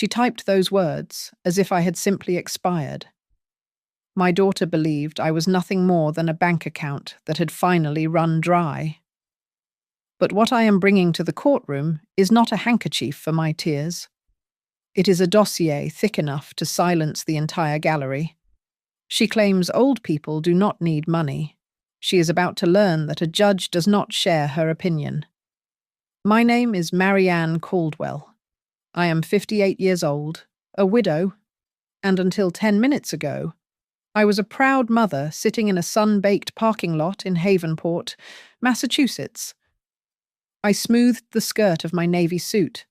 She typed those words as if I had simply expired. My daughter believed I was nothing more than a bank account that had finally run dry. But what I am bringing to the courtroom is not a handkerchief for my tears. It is a dossier thick enough to silence the entire gallery. She claims old people do not need money. She is about to learn that a judge does not share her opinion. My name is Marianne Caldwell. I am 58 years old, a widow, and until 10 minutes ago, I was a proud mother sitting in a sun-baked parking lot in Havenport, Massachusetts. I smoothed the skirt of my navy suit.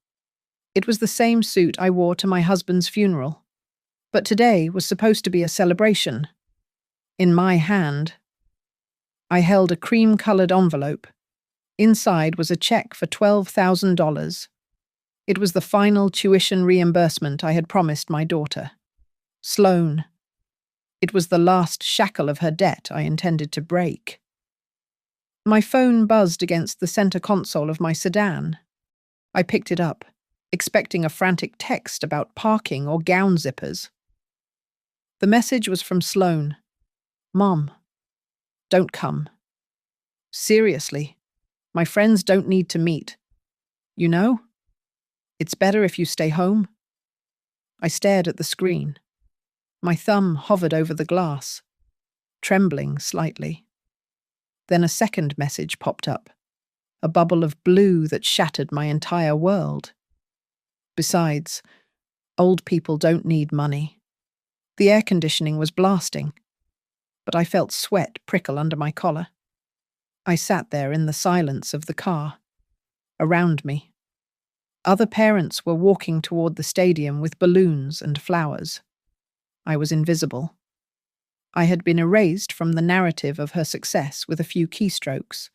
It was the same suit I wore to my husband's funeral. But today was supposed to be a celebration. In my hand, I held a cream-colored envelope. Inside was a check for $12,000. It was the final tuition reimbursement I had promised my daughter. Sloane. It was the last shackle of her debt I intended to break. My phone buzzed against the center console of my sedan. I picked it up, expecting a frantic text about parking or gown zippers. The message was from Sloane. Mom, don't come. Seriously, my friends don't need to meet. You know? It's better if you stay home. I stared at the screen. My thumb hovered over the glass, trembling slightly. Then a second message popped up, a bubble of blue that shattered my entire world. Besides, old people don't need money. The air conditioning was blasting, but I felt sweat prickle under my collar. I sat there in the silence of the car. Around me, other parents were walking toward the stadium with balloons and flowers. I was invisible. I had been erased from the narrative of her success with a few keystrokes.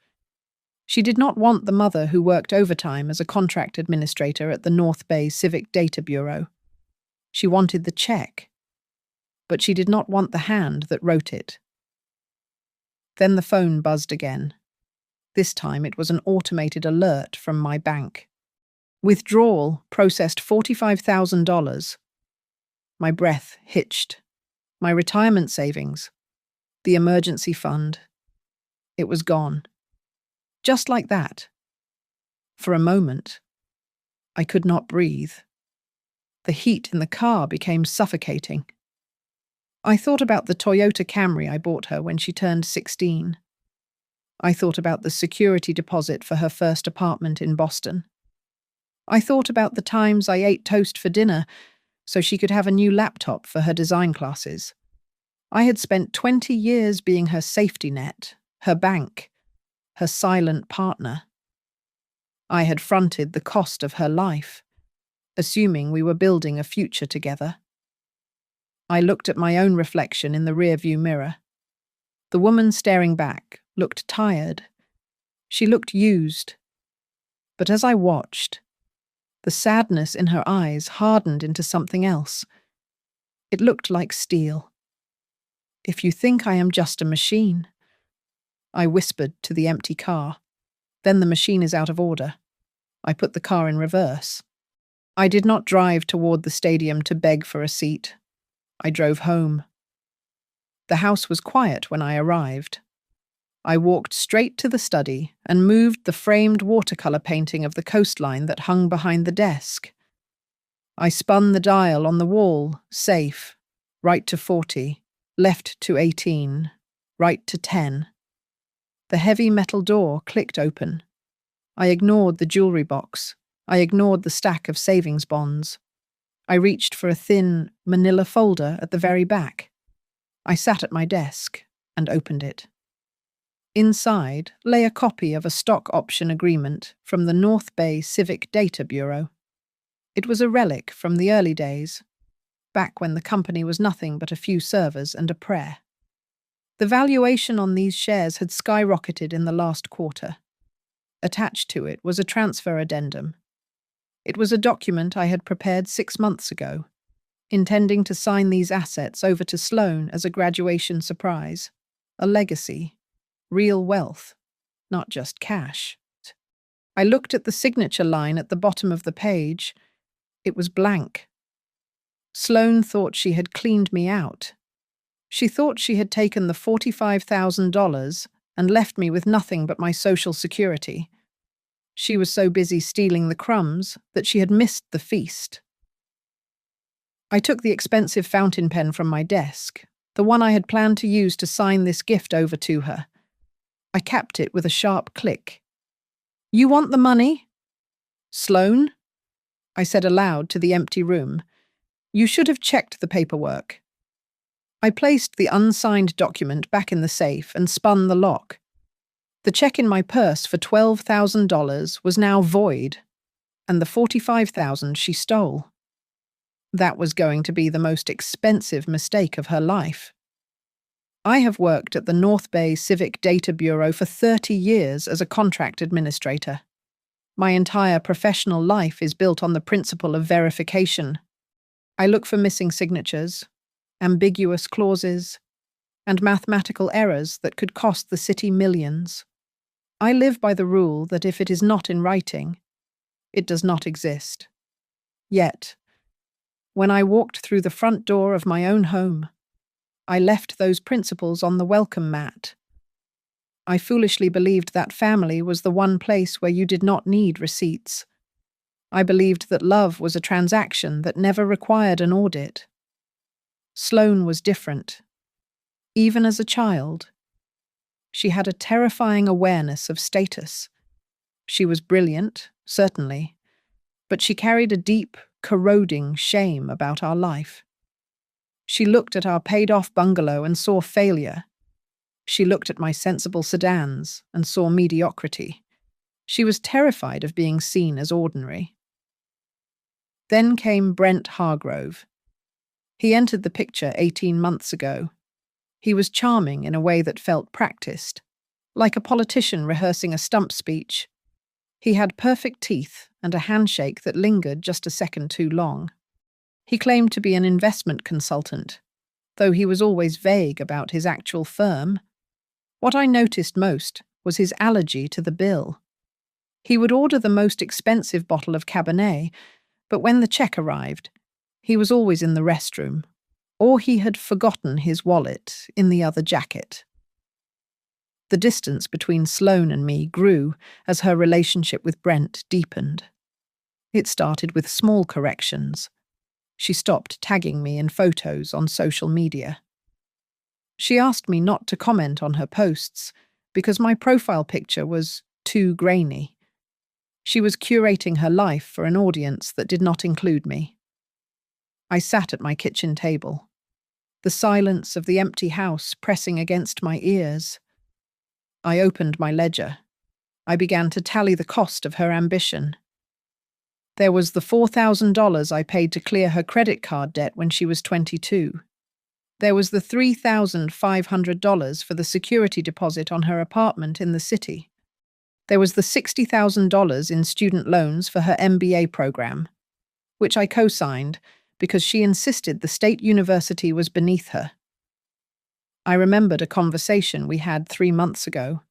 She did not want the mother who worked overtime as a contract administrator at the North Bay Civic Data Bureau. She wanted the check, but she did not want the hand that wrote it. Then the phone buzzed again. This time it was an automated alert from my bank. Withdrawal processed $45,000. My breath hitched. My retirement savings, the emergency fund, it was gone. Just like that. For a moment, I could not breathe. The heat in the car became suffocating. I thought about the Toyota Camry I bought her when she turned 16. I thought about the security deposit for her first apartment in Boston. I thought about the times I ate toast for dinner so she could have a new laptop for her design classes. I had spent 20 years being her safety net, her bank, her silent partner. I had fronted the cost of her life, assuming we were building a future together. I looked at my own reflection in the rearview mirror. The woman staring back looked tired. She looked used. But as I watched, the sadness in her eyes hardened into something else. It looked like steel. If you think I am just a machine, I whispered to the empty car. Then the machine is out of order. I put the car in reverse. I did not drive toward the stadium to beg for a seat. I drove home. The house was quiet when I arrived. I walked straight to the study and moved the framed watercolor painting of the coastline that hung behind the desk. I spun the dial on the wall, safe, right to 40, left to 18, right to 10. The heavy metal door clicked open. I ignored the jewelry box. I ignored the stack of savings bonds. I reached for a thin, manila folder at the very back. I sat at my desk and opened it. Inside lay a copy of a stock option agreement from the North Bay Civic Data Bureau. It was a relic from the early days, back when the company was nothing but a few servers and a prayer. The valuation on these shares had skyrocketed in the last quarter. Attached to it was a transfer addendum. It was a document I had prepared 6 months ago, intending to sign these assets over to Sloane as a graduation surprise, a legacy, real wealth, not just cash. I looked at the signature line at the bottom of the page. It was blank, Sloane thought she had cleaned me out. She thought she had taken the $45,000 and left me with nothing but my social security. She was so busy stealing the crumbs that she had missed the feast. I took the expensive fountain pen from my desk, the one I had planned to use to sign this gift over to her. I capped it with a sharp click. "You want the money?" "Sloane," I said aloud to the empty room, "you should have checked the paperwork." I placed the unsigned document back in the safe and spun the lock. The check in my purse for $12,000 was now void, and the $45,000 she stole. That was going to be the most expensive mistake of her life. I have worked at the North Bay Civic Data Bureau for 30 years as a contract administrator. My entire professional life is built on the principle of verification. I look for missing signatures, ambiguous clauses, and mathematical errors that could cost the city millions. I live by the rule that if it is not in writing, it does not exist. Yet, when I walked through the front door of my own home, I left those principles on the welcome mat. I foolishly believed that family was the one place where you did not need receipts. I believed that love was a transaction that never required an audit. Sloane was different. Even as a child, she had a terrifying awareness of status. She was brilliant, certainly, but she carried a deep, corroding shame about our life. She looked at our paid-off bungalow and saw failure. She looked at my sensible sedans and saw mediocrity. She was terrified of being seen as ordinary. Then came Brent Hargrove. He entered the picture 18 months ago. He was charming in a way that felt practiced, like a politician rehearsing a stump speech. He had perfect teeth and a handshake that lingered just a second too long. He claimed to be an investment consultant, though he was always vague about his actual firm. What I noticed most was his allergy to the bill. He would order the most expensive bottle of Cabernet, but when the check arrived, he was always in the restroom, or he had forgotten his wallet in the other jacket. The distance between Sloane and me grew as her relationship with Brent deepened. It started with small corrections. She stopped tagging me in photos on social media. She asked me not to comment on her posts because my profile picture was too grainy. She was curating her life for an audience that did not include me. I sat at my kitchen table, the silence of the empty house pressing against my ears. I opened my ledger. I began to tally the cost of her ambition. There was the $4,000 I paid to clear her credit card debt when she was 22. There was the $3,500 for the security deposit on her apartment in the city. There was the $60,000 in student loans for her MBA program, which I co-signed because she insisted the state university was beneath her. I remembered a conversation we had 3 months ago.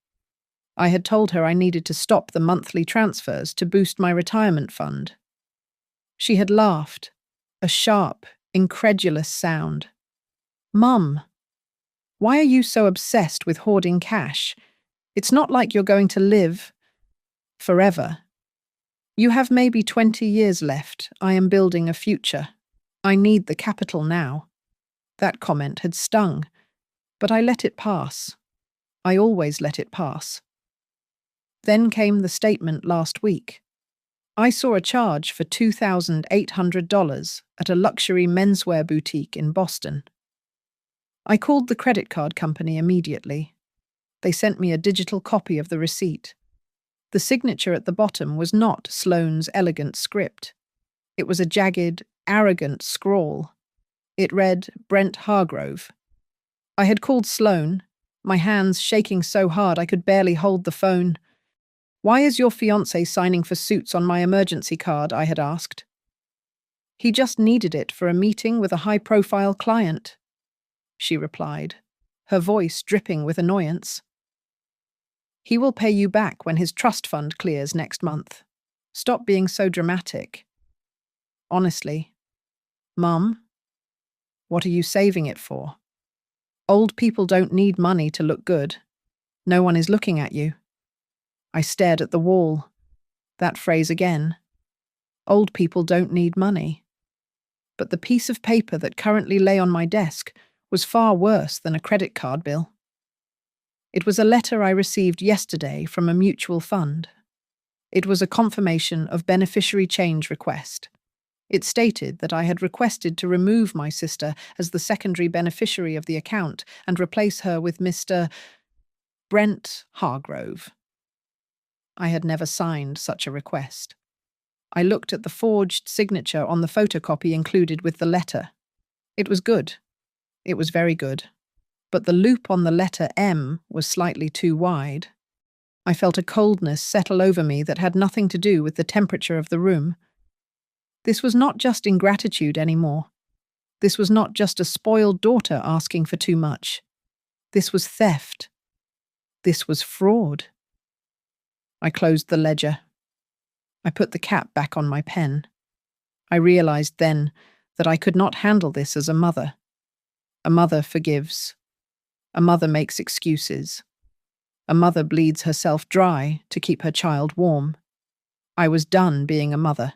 I had told her I needed to stop the monthly transfers to boost my retirement fund. She had laughed, a sharp, incredulous sound. "Mum, why are you so obsessed with hoarding cash? It's not like you're going to live forever. You have maybe 20 years left. I am building a future. I need the capital now." That comment had stung, but I let it pass. I always let it pass. Then came the statement last week. I saw a charge for $2,800 at a luxury menswear boutique in Boston. I called the credit card company immediately. They sent me a digital copy of the receipt. The signature at the bottom was not Sloane's elegant script. It was a jagged, arrogant scrawl. It read Brent Hargrove. I had called Sloane, my hands shaking so hard I could barely hold the phone. "Why is your fiancé signing for suits on my emergency card?" I had asked. "He just needed it for a meeting with a high-profile client," she replied, her voice dripping with annoyance. "He will pay you back when his trust fund clears next month. Stop being so dramatic." Honestly, Mum, What are you saving it for? Old people don't need money to look good. No one is looking at you. I stared at the wall. That phrase again. Old people don't need money. But the piece of paper that currently lay on my desk was far worse than a credit card bill. It was a letter I received yesterday from a mutual fund. It was a confirmation of beneficiary change request. It stated that I had requested to remove my sister as the secondary beneficiary of the account and replace her with Mr. Brent Hargrove. I had never signed such a request. I looked at the forged signature on the photocopy included with the letter. It was good. It was very good. But the loop on the letter M was slightly too wide. I felt a coldness settle over me that had nothing to do with the temperature of the room. This was not just ingratitude anymore. This was not just a spoiled daughter asking for too much. This was theft. This was fraud. I closed the ledger. I put the cap back on my pen. I realized then that I could not handle this as a mother. A mother forgives. A mother makes excuses. A mother bleeds herself dry to keep her child warm. I was done being a mother.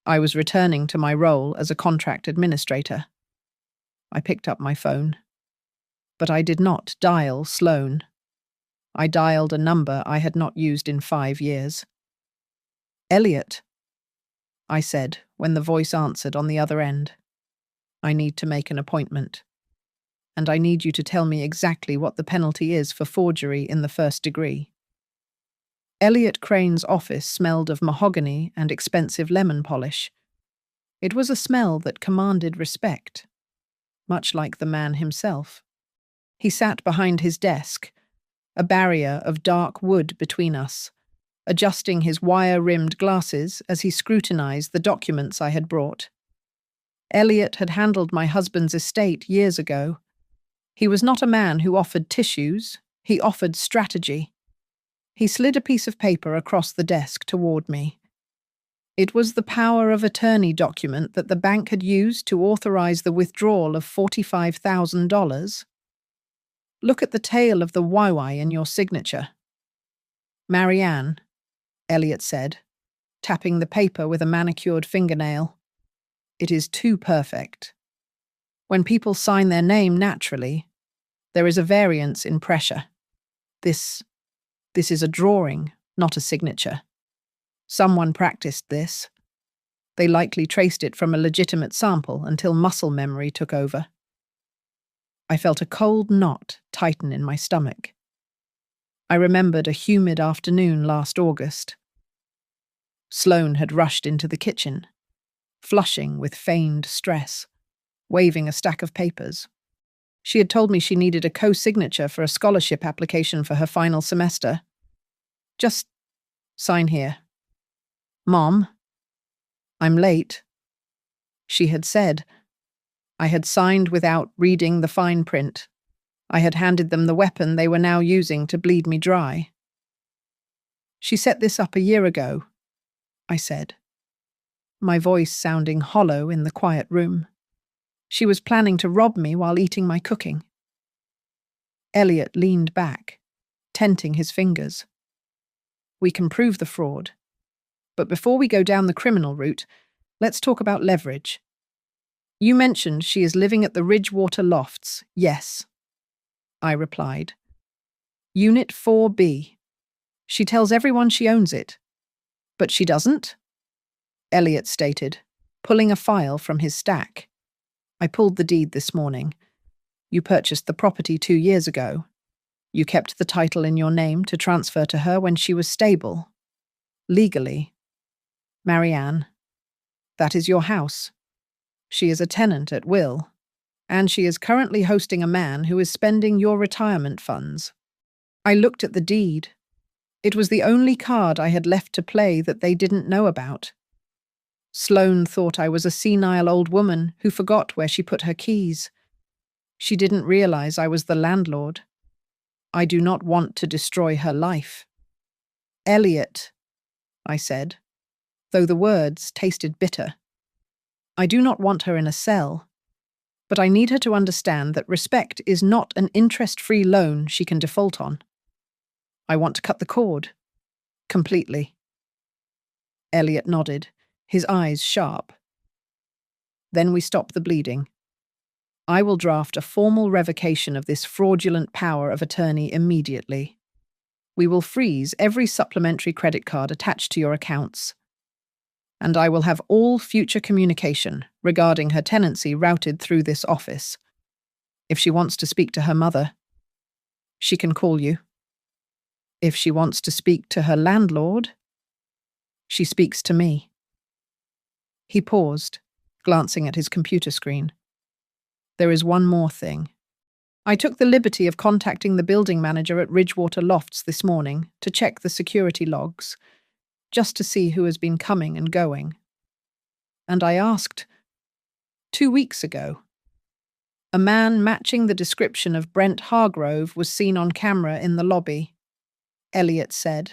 I was returning to my role as a contract administrator. I picked up my phone. But I did not dial Sloane. I dialed a number I had not used in 5 years. Elliot, I said when the voice answered on the other end. I need to make an appointment. And I need you to tell me exactly what the penalty is for forgery in the first degree. Elliot Crane's office smelled of mahogany and expensive lemon polish. It was a smell that commanded respect, much like the man himself. He sat behind his desk, a barrier of dark wood between us, adjusting his wire-rimmed glasses as he scrutinized the documents I had brought. Elliot had handled my husband's estate years ago. He was not a man who offered tissues, he offered strategy. He slid a piece of paper across the desk toward me. It was the power of attorney document that the bank had used to authorize the withdrawal of $45,000. Look at the tail of the YY in your signature. Marianne, Elliot said, tapping the paper with a manicured fingernail. It is too perfect. When people sign their name naturally, there is a variance in pressure. This is a drawing, not a signature. Someone practiced this. They likely traced it from a legitimate sample until muscle memory took over. I felt a cold knot tighten in my stomach. I remembered a humid afternoon last August. Sloane had rushed into the kitchen, flushing with feigned stress, waving a stack of papers. She had told me she needed a co-signature for a scholarship application for her final semester. Just sign here. Mom, I'm late. She had said. I had signed without reading the fine print. I had handed them the weapon they were now using to bleed me dry. She set this up a year ago, I said, my voice sounding hollow in the quiet room. She was planning to rob me while eating my cooking. Elliot leaned back, tenting his fingers. We can prove the fraud. But before we go down the criminal route, let's talk about leverage. You mentioned she is living at the Ridgewater Lofts. Yes, I replied. Unit 4B. She tells everyone she owns it. But she doesn't? Elliot stated, pulling a file from his stack. I pulled the deed this morning. You purchased the property 2 years ago. You kept the title in your name to transfer to her when she was stable. Legally. Marianne, that is your house. She is a tenant at will, and she is currently hosting a man who is spending your retirement funds. I looked at the deed. It was the only card I had left to play that they didn't know about. Sloane thought I was a senile old woman who forgot where she put her keys. She didn't realize I was the landlord. I do not want to destroy her life. Elliot, I said, though the words tasted bitter. I do not want her in a cell. But I need her to understand that respect is not an interest-free loan she can default on. I want to cut the cord. Completely. Elliot nodded, his eyes sharp. Then we stop the bleeding. I will draft a formal revocation of this fraudulent power of attorney immediately. We will freeze every supplementary credit card attached to your accounts. And I will have all future communication regarding her tenancy routed through this office. If she wants to speak to her mother, she can call you. If she wants to speak to her landlord, she speaks to me. He paused, glancing at his computer screen. There is one more thing. I took the liberty of contacting the building manager at Ridgewater Lofts this morning to check the security logs, just to see who has been coming and going. And I asked, 2 weeks ago, a man matching the description of Brent Hargrove was seen on camera in the lobby. Elliot said.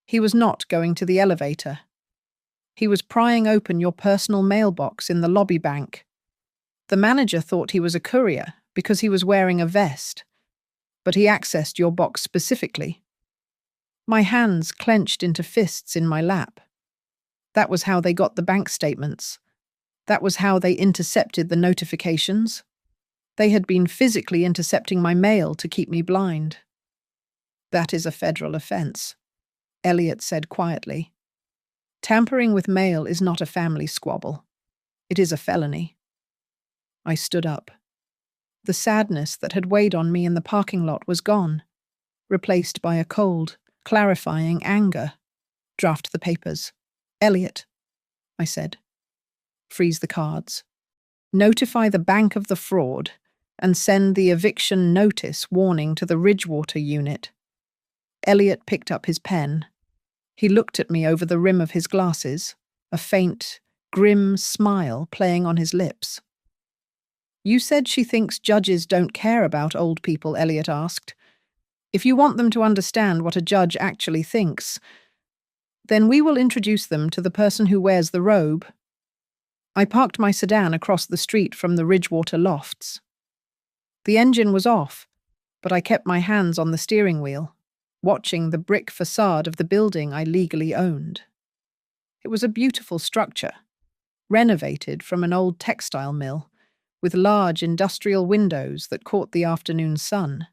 He was not going to the elevator. He was prying open your personal mailbox in the lobby bank. The manager thought he was a courier because he was wearing a vest, but he accessed your box specifically. My hands clenched into fists in my lap. That was how they got the bank statements. That was how they intercepted the notifications. They had been physically intercepting my mail to keep me blind. That is a federal offense, Elliot said quietly. Tampering with mail is not a family squabble. It is a felony. I stood up. The sadness that had weighed on me in the parking lot was gone, replaced by a cold, clarifying anger. Draft the papers. Elliot, I said. Freeze the cards. Notify the bank of the fraud and send the eviction notice warning to the Ridgewater unit. Elliot picked up his pen. He looked at me over the rim of his glasses, a faint, grim smile playing on his lips. You said she thinks judges don't care about old people, Elliot asked. If you want them to understand what a judge actually thinks, then we will introduce them to the person who wears the robe. I parked my sedan across the street from the Ridgewater Lofts. The engine was off, but I kept my hands on the steering wheel, watching the brick facade of the building I legally owned. It was a beautiful structure, renovated from an old textile mill, with large industrial windows that caught the afternoon sun.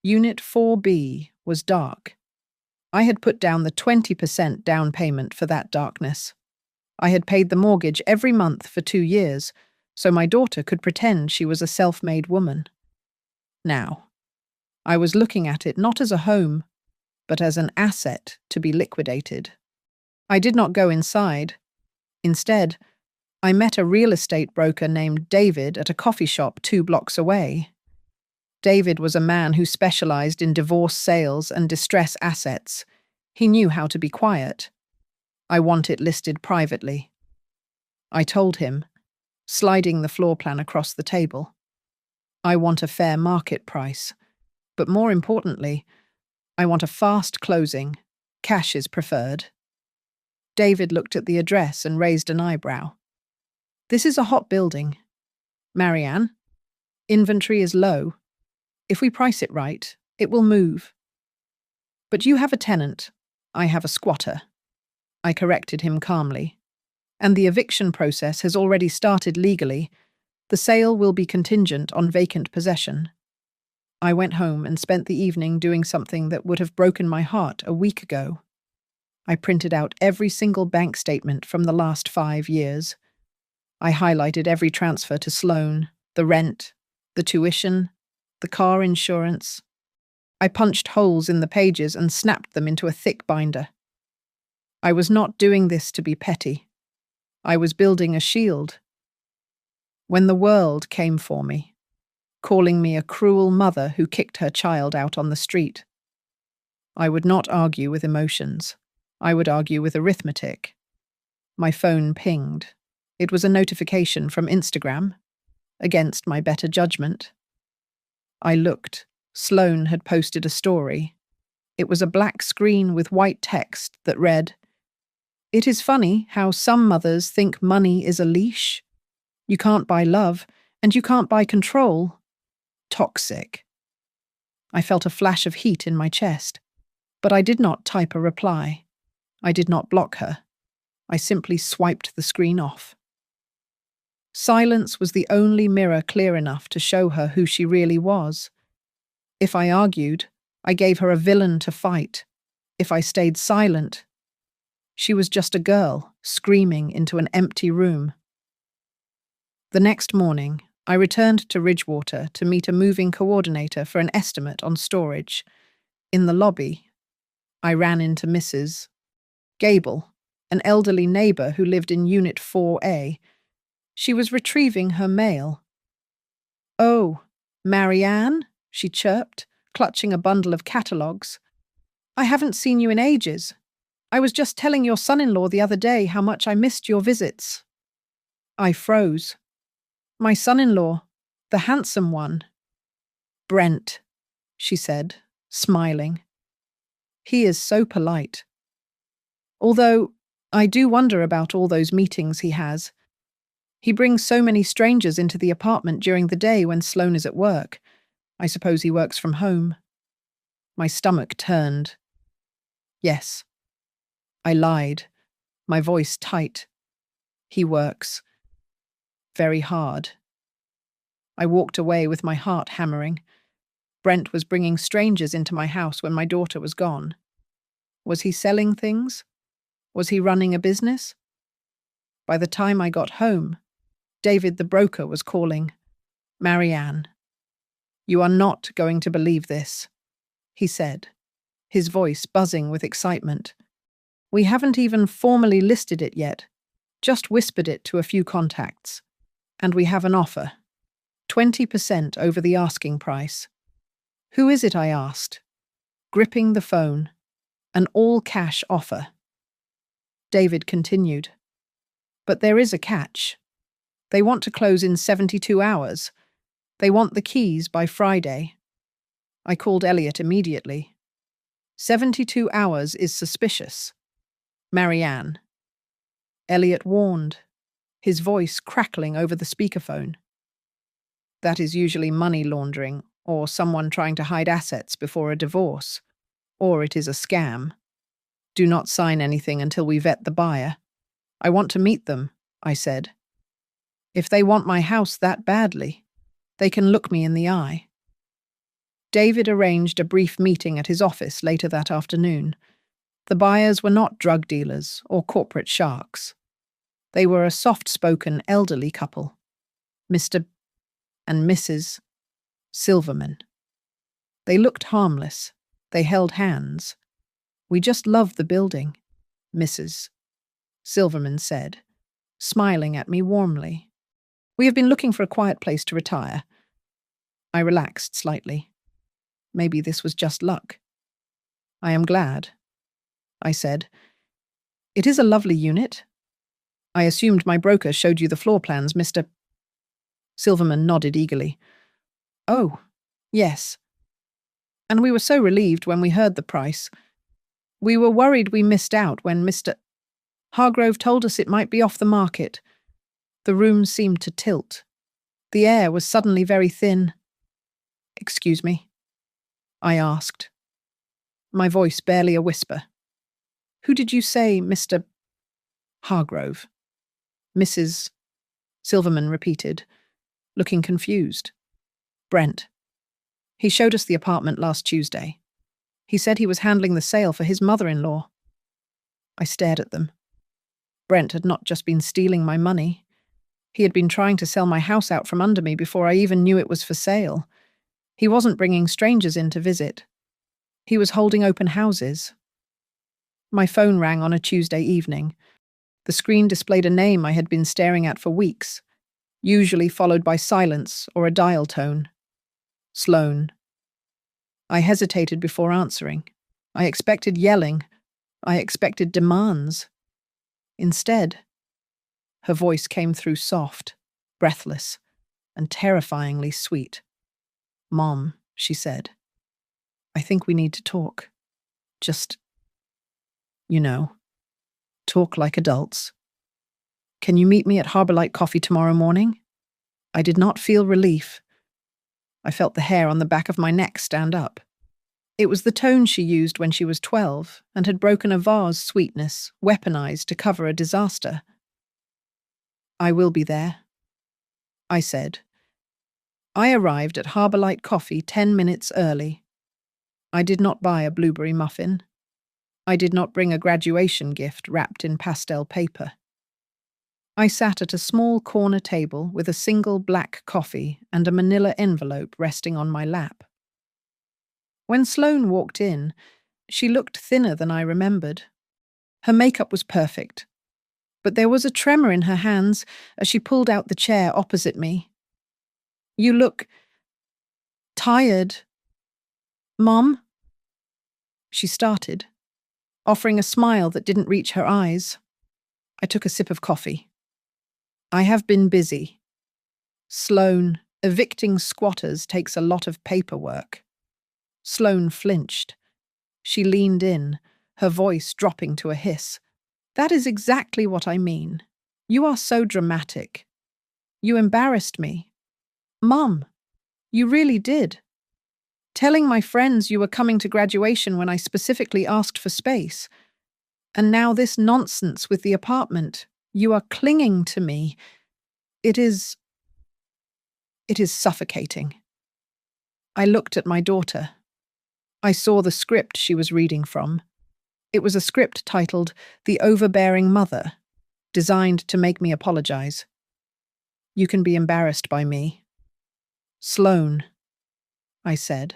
Unit 4B was dark. I had put down the 20% down payment for that darkness. I had paid the mortgage every month for 2 years, so my daughter could pretend she was a self-made woman. Now, I was looking at it not as a home, but as an asset to be liquidated. I did not go inside. Instead, I met a real estate broker named David at a coffee shop 2 blocks away. David was a man who specialized in divorce sales and distress assets. He knew how to be quiet. I want it listed privately. I told him, sliding the floor plan across the table. I want a fair market price, but more importantly, I want a fast closing. Cash is preferred. David looked at the address and raised an eyebrow. This is a hot building. Marianne, inventory is low. If we price it right, it will move. But you have a tenant. I have a squatter. I corrected him calmly. And the eviction process has already started legally. The sale will be contingent on vacant possession. I went home and spent the evening doing something that would have broken my heart a week ago. I printed out every single bank statement from the last 5 years. I highlighted every transfer to Sloan, the rent, the tuition, the car insurance. I punched holes in the pages and snapped them into a thick binder. I was not doing this to be petty. I was building a shield. When the world came for me, calling me a cruel mother who kicked her child out on the street, I would not argue with emotions. I would argue with arithmetic. My phone pinged. It was a notification from Instagram, against my better judgment. I looked. Sloan had posted a story. It was a black screen with white text that read, "It is funny how some mothers think money is a leash. You can't buy love, And you can't buy control? Toxic. I felt a flash of heat in my chest, but I did not type a reply. I did not block her. I simply swiped the screen off. Silence was the only mirror clear enough to show her who she really was. If I argued, I gave her a villain to fight. If I stayed silent, she was just a girl screaming into an empty room. The next morning, I returned to Ridgewater to meet a moving coordinator for an estimate on storage. In the lobby, I ran into Mrs. Gable, an elderly neighbor who lived in Unit 4A. She was retrieving her mail. "Oh, Marianne?" she chirped, clutching a bundle of catalogues. "I haven't seen you in ages. I was just telling your son-in-law the other day how much I missed your visits." I froze. "My son-in-law, the handsome one." "Brent," she said, smiling. "He is so polite. Although, I do wonder about all those meetings he has. He brings so many strangers into the apartment during the day when Sloane is at work. I suppose he works from home." My stomach turned. Yes. I lied, my voice tight. He works. Very hard. I walked away with my heart hammering. Brent was bringing strangers into my house when my daughter was gone. Was he selling things? Was he running a business? By the time I got home, David the broker was calling. "Marianne, you are not going to believe this," he said, his voice buzzing with excitement. "We haven't even formally listed it yet, just whispered it to a few contacts. And we have an offer. 20% over the asking price." "Who is it?" I asked, gripping the phone. "An all-cash offer." David continued. "But there is a catch. They want to close in 72 hours. They want the keys by Friday." I called Elliot immediately. 72 hours is suspicious. Marianne. Elliot warned, his voice crackling over the speakerphone. "That is usually money laundering, or someone trying to hide assets before a divorce. Or it is a scam. Do not sign anything until we vet the buyer." "I want to meet them," I said. "If they want my house that badly, they can look me in the eye." David arranged a brief meeting at his office later that afternoon. The buyers were not drug dealers or corporate sharks. They were a soft-spoken elderly couple, Mr. and Mrs. Silverman. They looked harmless. They held hands. "We just love the building," Mrs. Silverman said, smiling at me warmly. "We have been looking for a quiet place to retire." I relaxed slightly. Maybe this was just luck. "I am glad," I said. "It is a lovely unit. I assumed my broker showed you the floor plans, Mr. Silverman nodded eagerly. "Oh, yes. And we were so relieved when we heard the price. We were worried we missed out when Mr. Hargrove told us it might be off the market." The room seemed to tilt. The air was suddenly very thin. "Excuse me?" I asked, my voice barely a whisper. "Who did you say, Mr. Hargrove?" Mrs. Silverman repeated, looking confused. "Brent. He showed us the apartment last Tuesday. He said he was handling the sale for his mother-in-law." I stared at them. Brent had not just been stealing my money. He had been trying to sell my house out from under me before I even knew it was for sale. He wasn't bringing strangers in to visit. He was holding open houses. My phone rang on a Tuesday evening. The screen displayed a name I had been staring at for weeks, usually followed by silence or a dial tone. Sloane. I hesitated before answering. I expected yelling. I expected demands. Instead, her voice came through soft, breathless, and terrifyingly sweet. "Mom," she said, "I think we need to talk. Just, talk like adults. Can you meet me at Harbor Light Coffee tomorrow morning?" I did not feel relief. I felt the hair on the back of my neck stand up. It was the tone she used when she was 12 and had broken a vase sweetness, weaponized to cover a disaster. I will be there, I said. I arrived at Harbour Light Coffee 10 minutes early. I did not buy a blueberry muffin. I did not bring a graduation gift wrapped in pastel paper. I sat at a small corner table with a single black coffee and a manila envelope resting on my lap. When Sloane walked in, she looked thinner than I remembered. Her makeup was perfect, but there was a tremor in her hands as she pulled out the chair opposite me. "You look tired, Mom," she started, offering a smile that didn't reach her eyes. I took a sip of coffee. "I have been busy. Sloane, evicting squatters takes a lot of paperwork." Sloane flinched. She leaned in, her voice dropping to a hiss. "That is exactly what I mean. You are so dramatic. You embarrassed me. Mom, you really did. Telling my friends you were coming to graduation when I specifically asked for space. And now this nonsense with the apartment. You are clinging to me. It is suffocating." I looked at my daughter. I saw the script she was reading from. It was a script titled The Overbearing Mother, designed to make me apologize. "You can be embarrassed by me. Sloane," I said,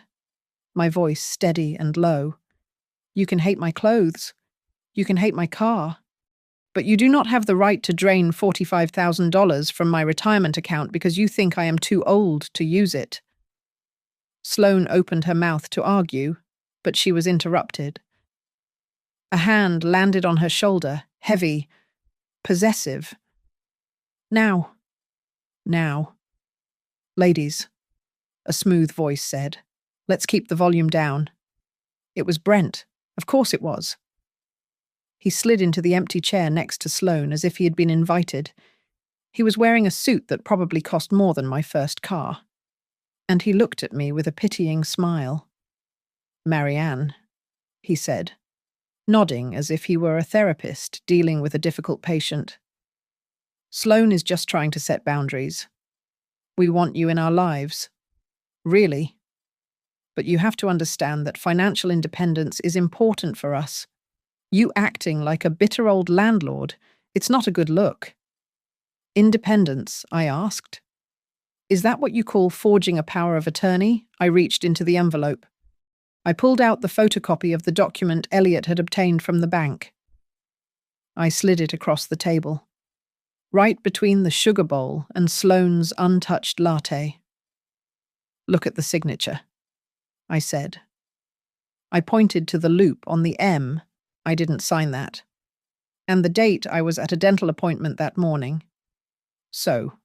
my voice steady and low. "You can hate my clothes. You can hate my car. But you do not have the right to drain $45,000 from my retirement account because you think I am too old to use it." Sloane opened her mouth to argue, but she was interrupted. A hand landed on her shoulder, heavy, possessive. Now. "Ladies," a smooth voice said, "let's keep the volume down." It was Brent. Of course it was. He slid into the empty chair next to Sloane as if he had been invited. He was wearing a suit that probably cost more than my first car. And he looked at me with a pitying smile. "Marianne," he said, nodding as if he were a therapist dealing with a difficult patient. "Sloane is just trying to set boundaries. We want you in our lives. Really. But you have to understand that financial independence is important for us. You acting like a bitter old landlord, it's not a good look." "Independence?" I asked. "Is that what you call forging a power of attorney?" I reached into the envelope. I pulled out the photocopy of the document Elliot had obtained from the bank. I slid it across the table, right between the sugar bowl and Sloane's untouched latte. "Look at the signature," I said. I pointed to the loop on the M. I didn't sign that. And the date I was at a dental appointment that morning. "So,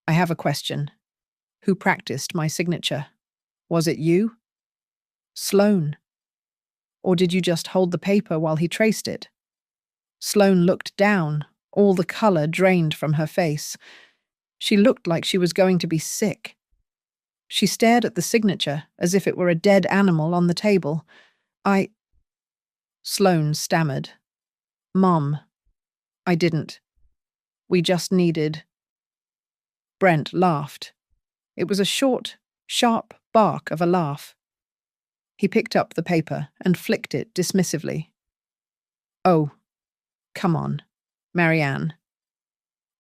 I have a question. Who practiced my signature? Was it you? Sloane? Or did you just hold the paper while he traced it?" Sloane looked down, all the color drained from her face. She looked like she was going to be sick. She stared at the signature as if it were a dead animal on the table. Sloane stammered. "Mom, I didn't. We just needed—" Brent laughed. It was a short, sharp bark of a laugh. He picked up the paper and flicked it dismissively. "Oh, come on, Marianne.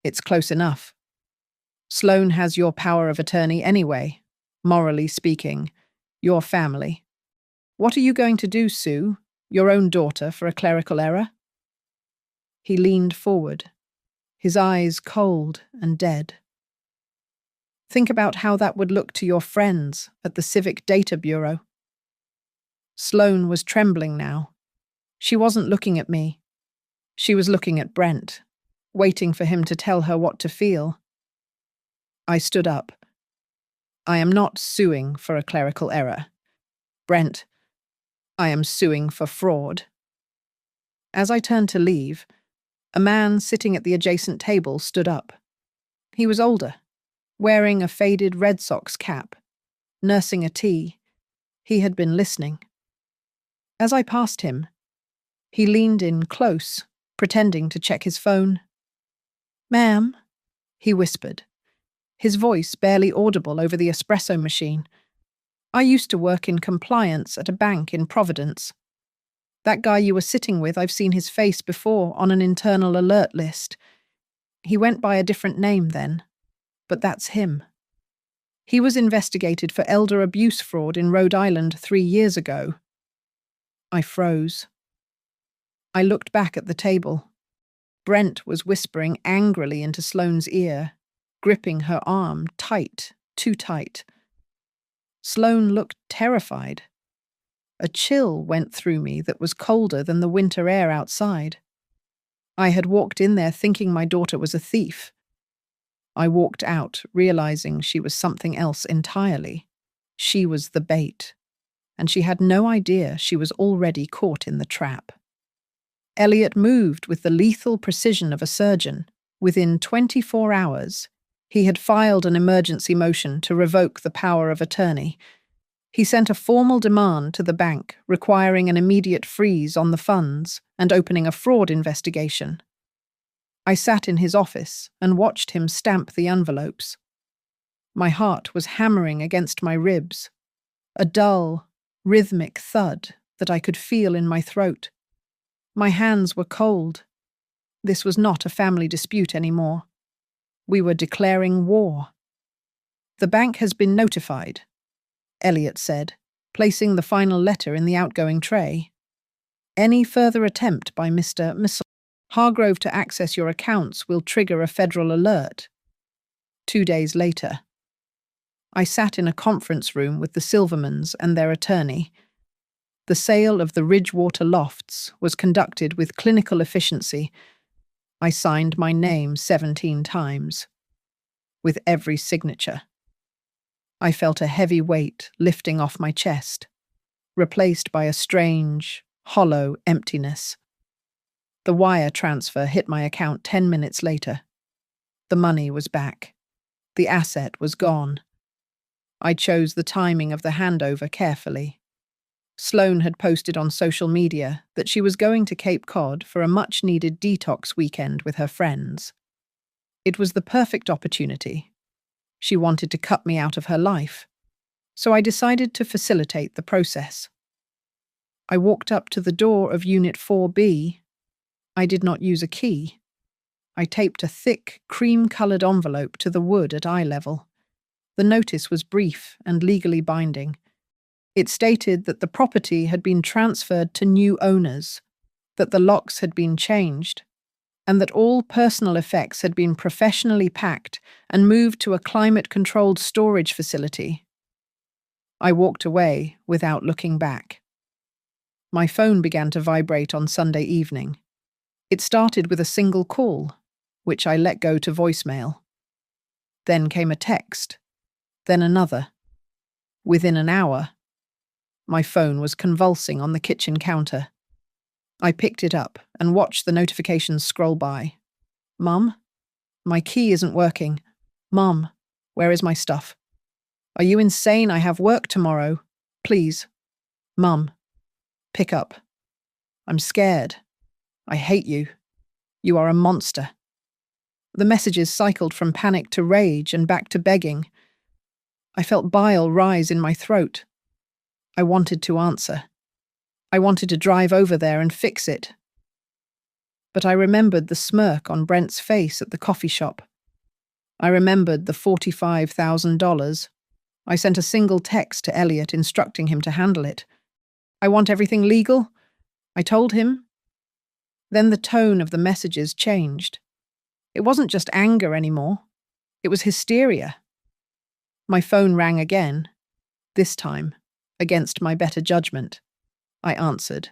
It's close enough. Sloane has your power of attorney anyway, morally speaking, your family. What are you going to do, Sue, your own daughter, for a clerical error?" He leaned forward, his eyes cold and dead. "Think about how that would look to your friends at the Civic Data Bureau." Sloane was trembling now. She wasn't looking at me. She was looking at Brent, waiting for him to tell her what to feel. I stood up. "I am not suing for a clerical error. Brent, I am suing for fraud." As I turned to leave, a man sitting at the adjacent table stood up. He was older, wearing a faded Red Sox cap, nursing a tea. He had been listening. As I passed him, he leaned in close, pretending to check his phone. "Ma'am," he whispered, his voice barely audible over the espresso machine. "I used to work in compliance at a bank in Providence. That guy you were sitting with, I've seen his face before on an internal alert list. He went by a different name then, but that's him. He was investigated for elder abuse fraud in Rhode Island 3 years ago." I froze. I looked back at the table. Brent was whispering angrily into Sloane's ear, gripping her arm tight, too tight. Sloane looked terrified. A chill went through me that was colder than the winter air outside. I had walked in there thinking my daughter was a thief. I walked out, realizing she was something else entirely. She was the bait, and she had no idea she was already caught in the trap. Elliot moved with the lethal precision of a surgeon. Within 24 hours, he had filed an emergency motion to revoke the power of attorney. He sent a formal demand to the bank requiring an immediate freeze on the funds and opening a fraud investigation. I sat in his office and watched him stamp the envelopes. My heart was hammering against my ribs, a dull, rhythmic thud that I could feel in my throat. My hands were cold. This was not a family dispute anymore. We were declaring war. "The bank has been notified," Elliot said, placing the final letter in the outgoing tray. "Any further attempt by Mr. Hargrove to access your accounts will trigger a federal alert." 2 days later, I sat in a conference room with the Silvermans and their attorney. The sale of the Ridgewater Lofts was conducted with clinical efficiency. I signed my name 17 times. With every signature, I felt a heavy weight lifting off my chest, replaced by a strange, hollow emptiness. The wire transfer hit my account 10 minutes later. The money was back. The asset was gone. I chose the timing of the handover carefully. Sloane had posted on social media that she was going to Cape Cod for a much-needed detox weekend with her friends. It was the perfect opportunity. She wanted to cut me out of her life, so I decided to facilitate the process. I walked up to the door of Unit 4B. I did not use a key. I taped a thick, cream-coloured envelope to the wood at eye level. The notice was brief and legally binding. It stated that the property had been transferred to new owners, that the locks had been changed, and that all personal effects had been professionally packed and moved to a climate-controlled storage facility. I walked away without looking back. My phone began to vibrate on Sunday evening. It started with a single call, which I let go to voicemail. Then came a text, then another. Within an hour, my phone was convulsing on the kitchen counter. I picked it up and watched the notifications scroll by. "Mum? My key isn't working. Mum, where is my stuff? Are you insane? I have work tomorrow. Please. Mum, pick up. I'm scared. I hate you. You are a monster." The messages cycled from panic to rage and back to begging. I felt bile rise in my throat. I wanted to answer. I wanted to drive over there and fix it. But I remembered the smirk on Brent's face at the coffee shop. I remembered the $45,000. I sent a single text to Elliot instructing him to handle it. "I want everything legal," I told him. Then the tone of the messages changed. It wasn't just anger anymore. It was hysteria. My phone rang again, this time against my better judgment. I answered.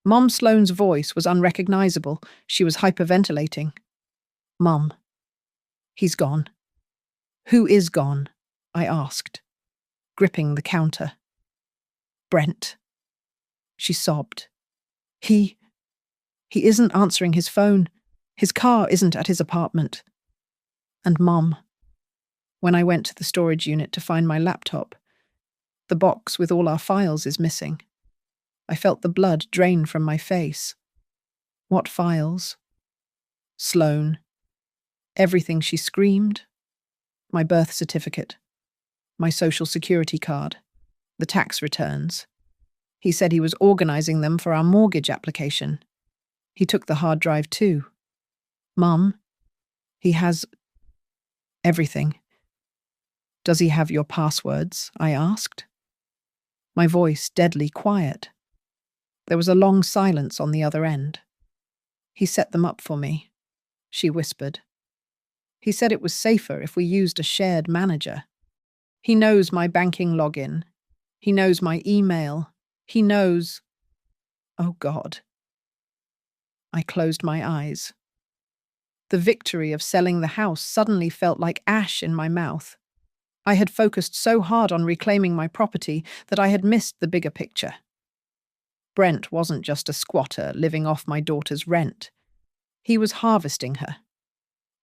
Mom Sloane's voice was unrecognizable. She was hyperventilating. "Mum, he's gone." "Who is gone?" I asked, gripping the counter. "Brent." She sobbed. He isn't answering his phone. His car isn't at his apartment." And Mom, When I went to the storage unit to find my laptop, the box with all our files is missing. I felt the blood drain from my face. What files? Sloane. Everything she screamed. My birth certificate. My social security card. The tax returns. He said he was organizing them for our mortgage application. He took the hard drive too. Mum, he has everything. Does he have your passwords? I asked. My voice deadly quiet. There was a long silence on the other end. He set them up for me, she whispered. He said it was safer if we used a shared manager. He knows my banking login. He knows my email. He knows... Oh, God. I closed my eyes. The victory of selling the house suddenly felt like ash in my mouth. I had focused so hard on reclaiming my property that I had missed the bigger picture. Brent wasn't just a squatter living off my daughter's rent. He was harvesting her.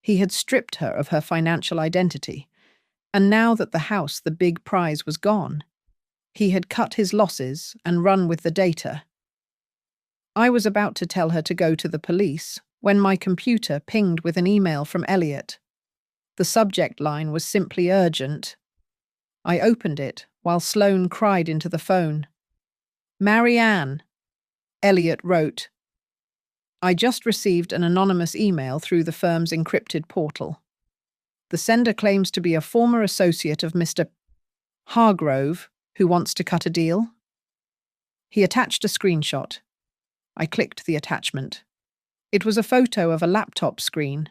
He had stripped her of her financial identity, and now that the house, the big prize, was gone, he had cut his losses and run with the data. I was about to tell her to go to the police when my computer pinged with an email from Elliot. The subject line was simply urgent. I opened it while Sloane cried into the phone. Marianne, Elliot wrote. I just received an anonymous email through the firm's encrypted portal. The sender claims to be a former associate of Mr. Hargrove, who wants to cut a deal. He attached a screenshot. I clicked the attachment. It was a photo of a laptop screen.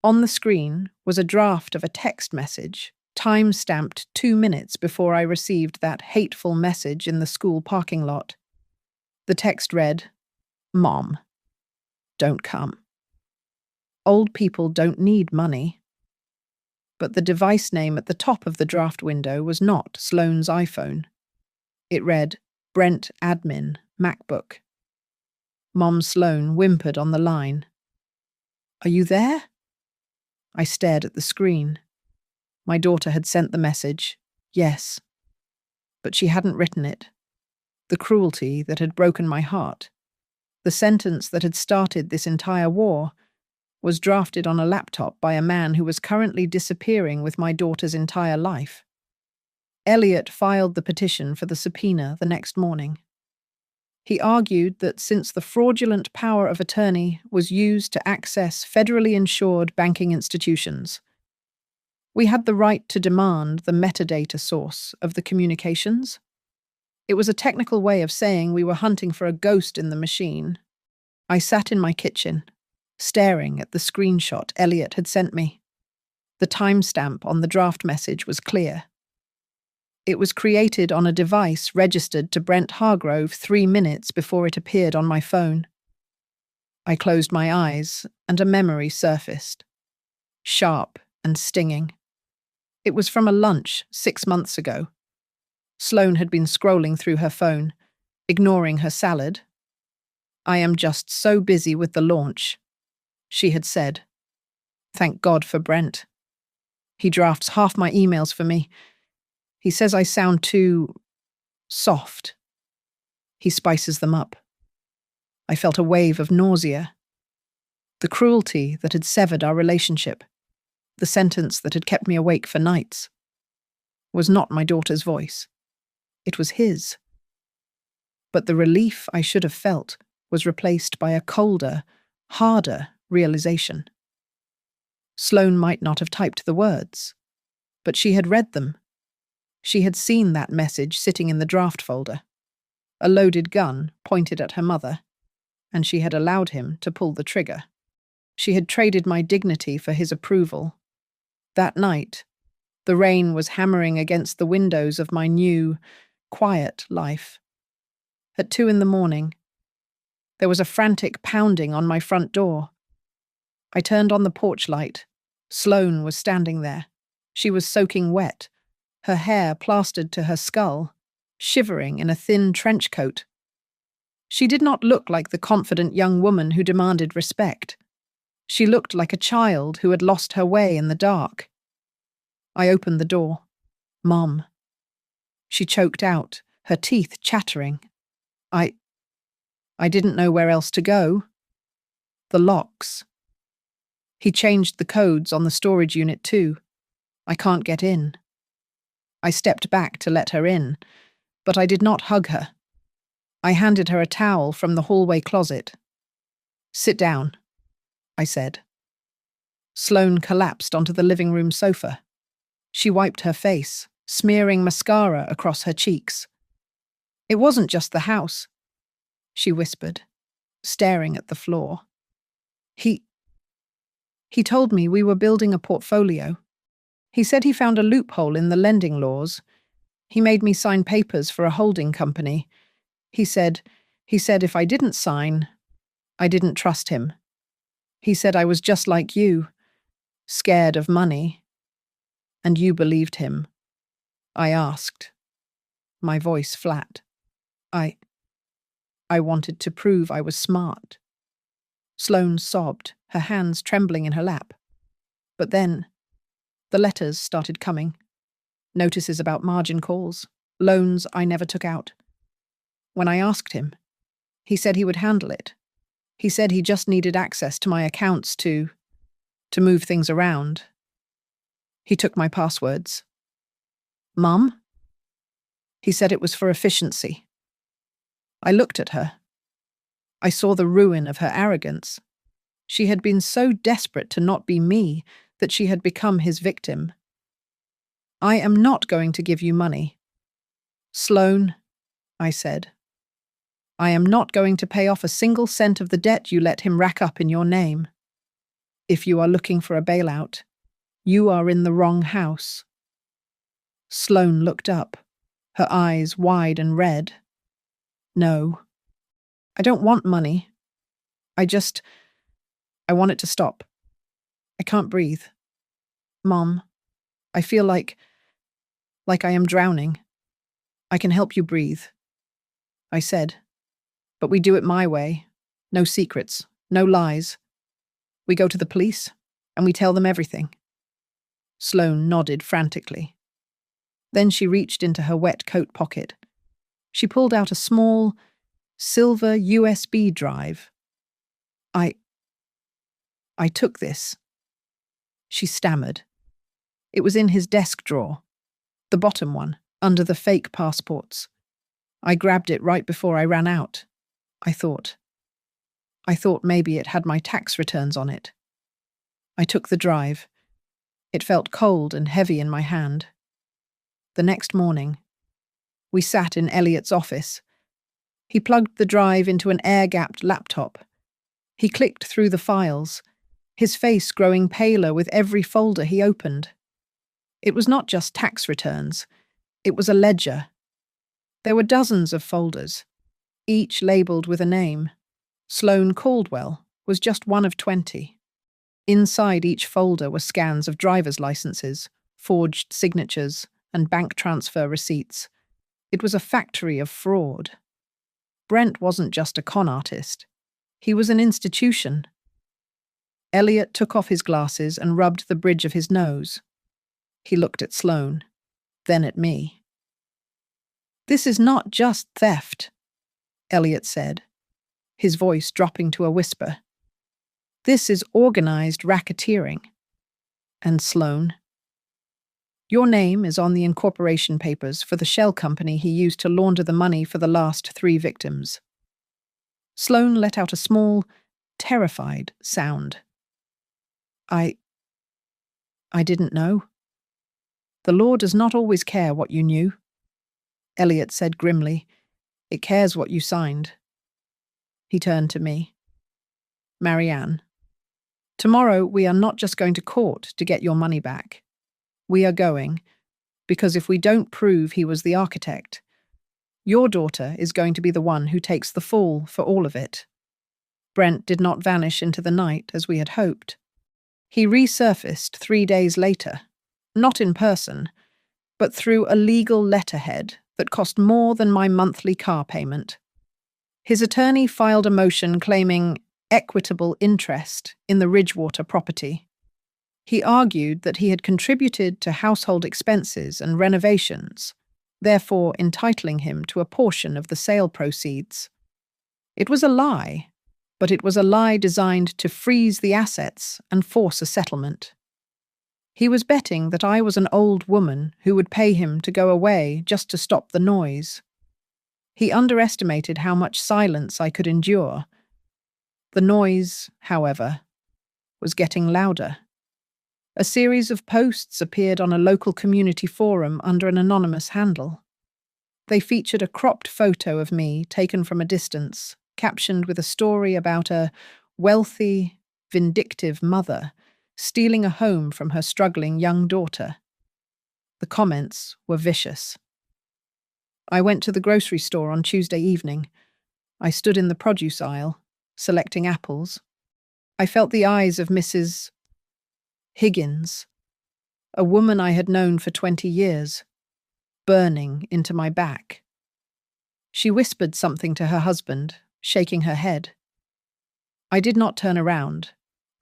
On the screen was a draft of a text message, time-stamped 2 minutes before I received that hateful message in the school parking lot. The text read, Mom, don't come. Old people don't need money. But the device name at the top of the draft window was not Sloane's iPhone. It read, Brent Admin, MacBook. Mom Sloane whimpered on the line. Are you there? I stared at the screen. My daughter had sent the message, yes. But she hadn't written it. The cruelty that had broken my heart, the sentence that had started this entire war, was drafted on a laptop by a man who was currently disappearing with my daughter's entire life. Elliot filed the petition for the subpoena the next morning. He argued that since the fraudulent power of attorney was used to access federally insured banking institutions, we had the right to demand the metadata source of the communications. It was a technical way of saying we were hunting for a ghost in the machine. I sat in my kitchen, staring at the screenshot Elliot had sent me. The timestamp on the draft message was clear. It was created on a device registered to Brent Hargrove 3 minutes before it appeared on my phone. I closed my eyes, and a memory surfaced. Sharp and stinging. It was from a lunch 6 months ago. Sloane had been scrolling through her phone, ignoring her salad. I am just so busy with the launch, she had said. Thank God for Brent. He drafts half my emails for me. He says I sound too soft. He spices them up. I felt a wave of nausea. The cruelty that had severed our relationship, the sentence that had kept me awake for nights, was not my daughter's voice. It was his. But the relief I should have felt was replaced by a colder, harder realization. Sloane might not have typed the words, but she had read them. She had seen that message sitting in the draft folder, a loaded gun pointed at her mother, and she had allowed him to pull the trigger. She had traded my dignity for his approval. That night, the rain was hammering against the windows of my new, quiet life. At 2 a.m, there was a frantic pounding on my front door. I turned on the porch light. Sloane was standing there. She was soaking wet, her hair plastered to her skull, shivering in a thin trench coat. She did not look like the confident young woman who demanded respect. She looked like a child who had lost her way in the dark. I opened the door. "Mom," she choked out, her teeth chattering. I didn't know where else to go. The locks. He changed the codes on the storage unit too. I can't get in." I stepped back to let her in, but I did not hug her. I handed her a towel from the hallway closet. "Sit down," I said. Sloane collapsed onto the living room sofa. She wiped her face, smearing mascara across her cheeks. "It wasn't just the house," she whispered, staring at the floor. He told me we were building a portfolio. He said he found a loophole in the lending laws. He made me sign papers for a holding company. He said if I didn't sign, I didn't trust him. He said I was just like you, scared of money. And you believed him?" I asked, my voice flat. I wanted to prove I was smart." Sloane sobbed, her hands trembling in her lap. But then, the letters started coming. Notices about margin calls, loans I never took out. When I asked him, he said he would handle it. He said he just needed access to my accounts to move things around. He took my passwords. "Mum?" He said it was for efficiency. I looked at her. I saw the ruin of her arrogance. She had been so desperate to not be me that she had become his victim. "I am not going to give you money." "Sloane," I said, "I am not going to pay off a single cent of the debt you let him rack up in your name. If you are looking for a bailout, you are in the wrong house." Sloane looked up, her eyes wide and red. "No, I don't want money. I want it to stop. I can't breathe. Mom, I feel like I am drowning. I can help you breathe," I said. "But we do it my way. No secrets, no lies. We go to the police, and we tell them everything." Sloane nodded frantically. Then she reached into her wet coat pocket. She pulled out a small, silver USB drive. I took this," she stammered. "It was in his desk drawer, the bottom one, under the fake passports. I grabbed it right before I ran out. I thought maybe it had my tax returns on it." I took the drive. It felt cold and heavy in my hand. The next morning, we sat in Elliot's office. He plugged the drive into an air-gapped laptop. He clicked through the files, his face growing paler with every folder he opened. It was not just tax returns. It was a ledger. There were dozens of folders, each labelled with a name. Sloane Caldwell was just one of 20. Inside each folder were scans of driver's licenses, forged signatures, and bank transfer receipts. It was a factory of fraud. Brent wasn't just a con artist. He was an institution. Elliot took off his glasses and rubbed the bridge of his nose. He looked at Sloane, then at me. "This is not just theft," Elliot said, his voice dropping to a whisper. "This is organized racketeering. And Sloane, your name is on the incorporation papers for the shell company he used to launder the money for the last 3 victims." Sloane let out a small, terrified sound. I didn't know." "The law does not always care what you knew," Elliot said grimly. "It cares what you signed." He turned to me. "Marianne, tomorrow we are not just going to court to get your money back. We are going, because if we don't prove he was the architect, your daughter is going to be the one who takes the fall for all of it." Brent did not vanish into the night as we had hoped. He resurfaced 3 days later, not in person, but through a legal letterhead that cost more than my monthly car payment. His attorney filed a motion claiming equitable interest in the Ridgewater property. He argued that he had contributed to household expenses and renovations, therefore entitling him to a portion of the sale proceeds. It was a lie, but it was a lie designed to freeze the assets and force a settlement. He was betting that I was an old woman who would pay him to go away just to stop the noise. He underestimated how much silence I could endure. The noise, however, was getting louder. A series of posts appeared on a local community forum under an anonymous handle. They featured a cropped photo of me taken from a distance, captioned with a story about a wealthy, vindictive mother stealing a home from her struggling young daughter. The comments were vicious. I went to the grocery store on Tuesday evening. I stood in the produce aisle, selecting apples. I felt the eyes of Mrs. Higgins, a woman I had known for 20 years, burning into my back. She whispered something to her husband, shaking her head. I did not turn around.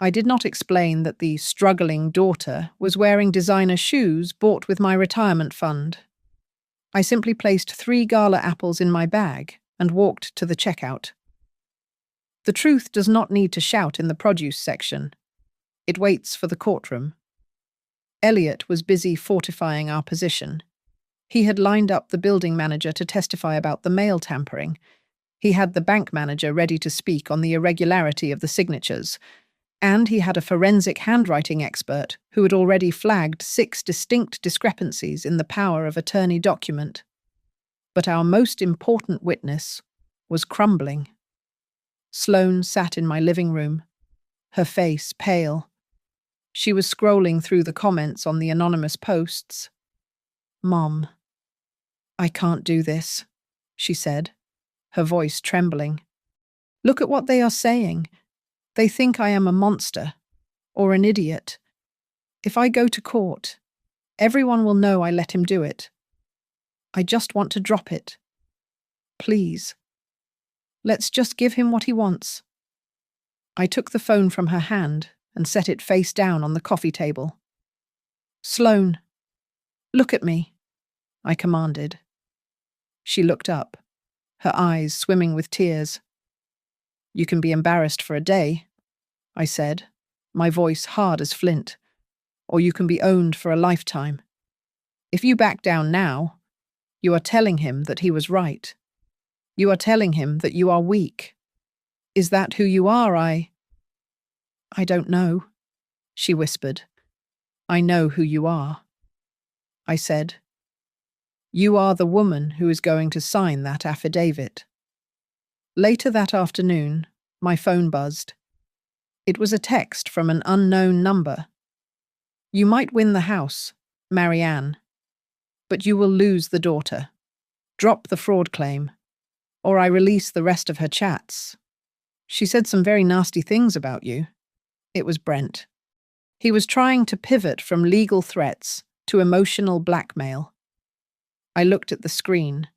I did not explain that the struggling daughter was wearing designer shoes bought with my retirement fund. I simply placed 3 gala apples in my bag and walked to the checkout. The truth does not need to shout in the produce section. It waits for the courtroom. Elliot was busy fortifying our position. He had lined up the building manager to testify about the mail tampering. He had the bank manager ready to speak on the irregularity of the signatures. And he had a forensic handwriting expert who had already flagged 6 distinct discrepancies in the power of attorney document. But our most important witness was crumbling. Sloane sat in my living room, her face pale. She was scrolling through the comments on the anonymous posts. "Mom, I can't do this," she said, her voice trembling. "Look at what they are saying. They think I am a monster or an idiot. If I go to court, everyone will know I let him do it. I just want to drop it. Please. Let's just give him what he wants." I took the phone from her hand and set it face down on the coffee table. "Sloane, look at me," I commanded. She looked up, her eyes swimming with tears. "You can be embarrassed for a day," I said, my voice hard as flint, "or you can be owned for a lifetime. If you back down now, you are telling him that he was right. You are telling him that you are weak. Is that who you are? I don't know," she whispered. "I know who you are." I said, "You are the woman who is going to sign that affidavit." Later that afternoon, my phone buzzed. It was a text from an unknown number. "You might win the house, Marianne, but you will lose the daughter. Drop the fraud claim, or I release the rest of her chats. She said some very nasty things about you." It was Brent. He was trying to pivot from legal threats to emotional blackmail. I looked at the screen.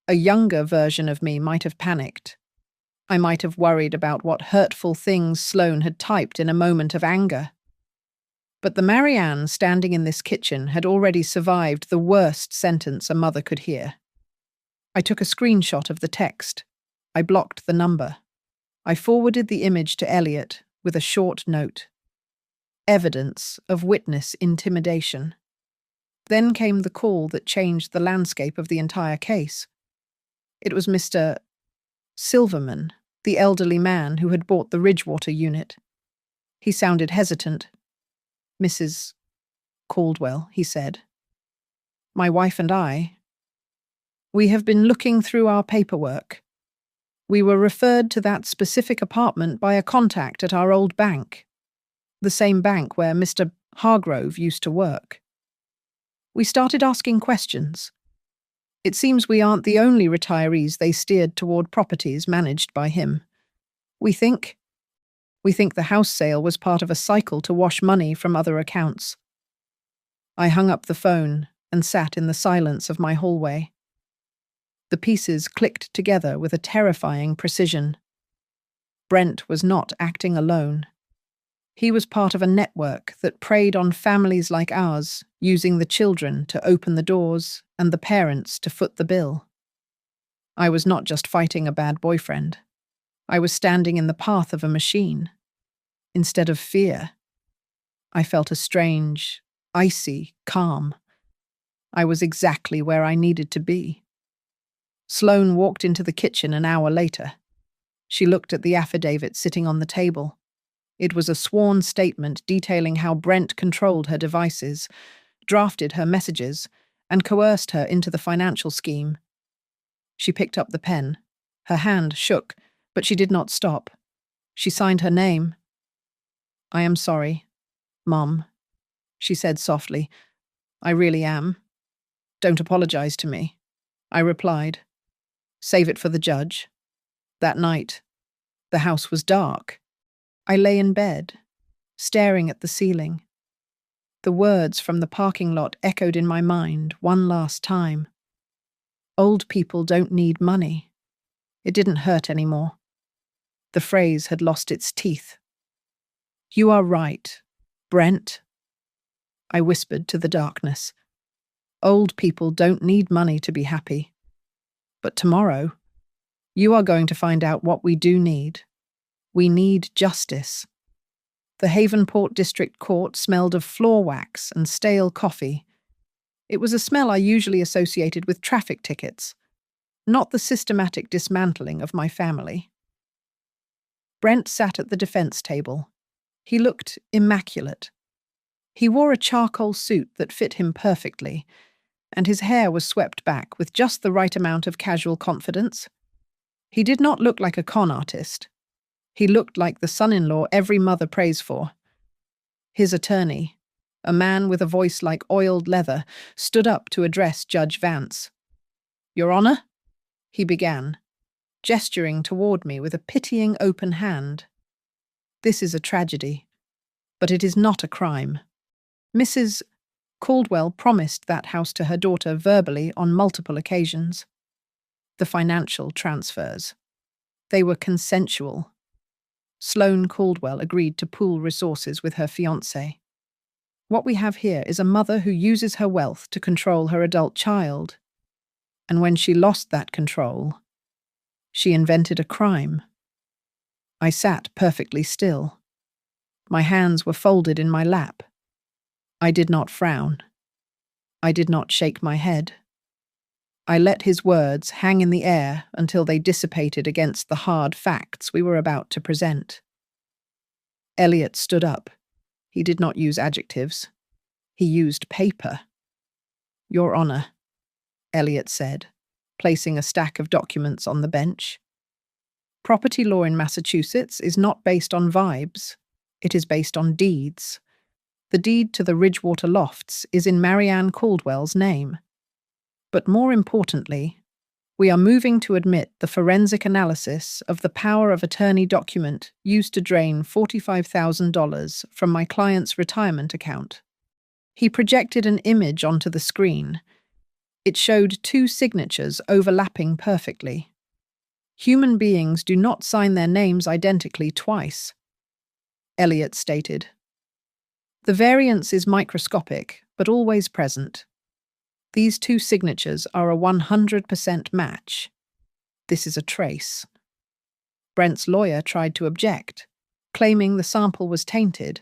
A younger version of me might have panicked. I might have worried about what hurtful things Sloane had typed in a moment of anger. But the Marianne standing in this kitchen had already survived the worst sentence a mother could hear. I took a screenshot of the text. I blocked the number. I forwarded the image to Elliot with a short note. Evidence of witness intimidation. Then came the call that changed the landscape of the entire case. It was Mr. Silverman, the elderly man who had bought the Ridgewater unit. He sounded hesitant. "Mrs. Caldwell," he said. "My wife and we have been looking through our paperwork. We were referred to that specific apartment by a contact at our old bank, the same bank where Mr. Hargrove used to work. We started asking questions. It seems we aren't the only retirees they steered toward properties managed by him. We think the house sale was part of a cycle to wash money from other accounts." I hung up the phone and sat in the silence of my hallway. The pieces clicked together with a terrifying precision. Brent was not acting alone. He was part of a network that preyed on families like ours, using the children to open the doors and the parents to foot the bill. I was not just fighting a bad boyfriend. I was standing in the path of a machine. Instead of fear, I felt a strange, icy calm. I was exactly where I needed to be. Sloane walked into the kitchen an hour later. She looked at the affidavit sitting on the table. It was a sworn statement detailing how Brent controlled her devices, drafted her messages, and coerced her into the financial scheme. She picked up the pen. Her hand shook, but she did not stop. She signed her name. "I am sorry, Mom," she said softly. "I really am. Don't apologize to me," I replied. "Save it for the judge." That night, the house was dark. I lay in bed, staring at the ceiling. The words from the parking lot echoed in my mind one last time. Old people don't need money. It didn't hurt anymore. The phrase had lost its teeth. "You are right, Brent," I whispered to the darkness. "Old people don't need money to be happy. But tomorrow, you are going to find out what we do need. We need justice." The Havenport District Court smelled of floor wax and stale coffee. It was a smell I usually associated with traffic tickets, not the systematic dismantling of my family. Brent sat at the defense table. He looked immaculate. He wore a charcoal suit that fit him perfectly, and his hair was swept back with just the right amount of casual confidence. He did not look like a con artist. He looked like the son-in-law every mother prays for. His attorney, a man with a voice like oiled leather, stood up to address Judge Vance. "Your Honor," he began, gesturing toward me with a pitying open hand. "This is a tragedy, but it is not a crime. Mrs. Caldwell promised that house to her daughter verbally on multiple occasions. The financial transfers. They were consensual. Sloane Caldwell agreed to pool resources with her fiancé. What we have here is a mother who uses her wealth to control her adult child. And when she lost that control, she invented a crime." I sat perfectly still. My hands were folded in my lap. I did not frown. I did not shake my head. I let his words hang in the air until they dissipated against the hard facts we were about to present. Elliot stood up. He did not use adjectives. He used paper. "Your Honor," Elliot said, placing a stack of documents on the bench. "Property law in Massachusetts is not based on vibes. It is based on deeds. The deed to the Ridgewater Lofts is in Marianne Caldwell's name. But more importantly, we are moving to admit the forensic analysis of the power of attorney document used to drain $45,000 from my client's retirement account." He projected an image onto the screen. It showed two signatures overlapping perfectly. Human beings do not sign their names identically twice, Elliot stated. The variance is microscopic, but always present. These two signatures are a 100% match. This is a trace. Brent's lawyer tried to object, claiming the sample was tainted,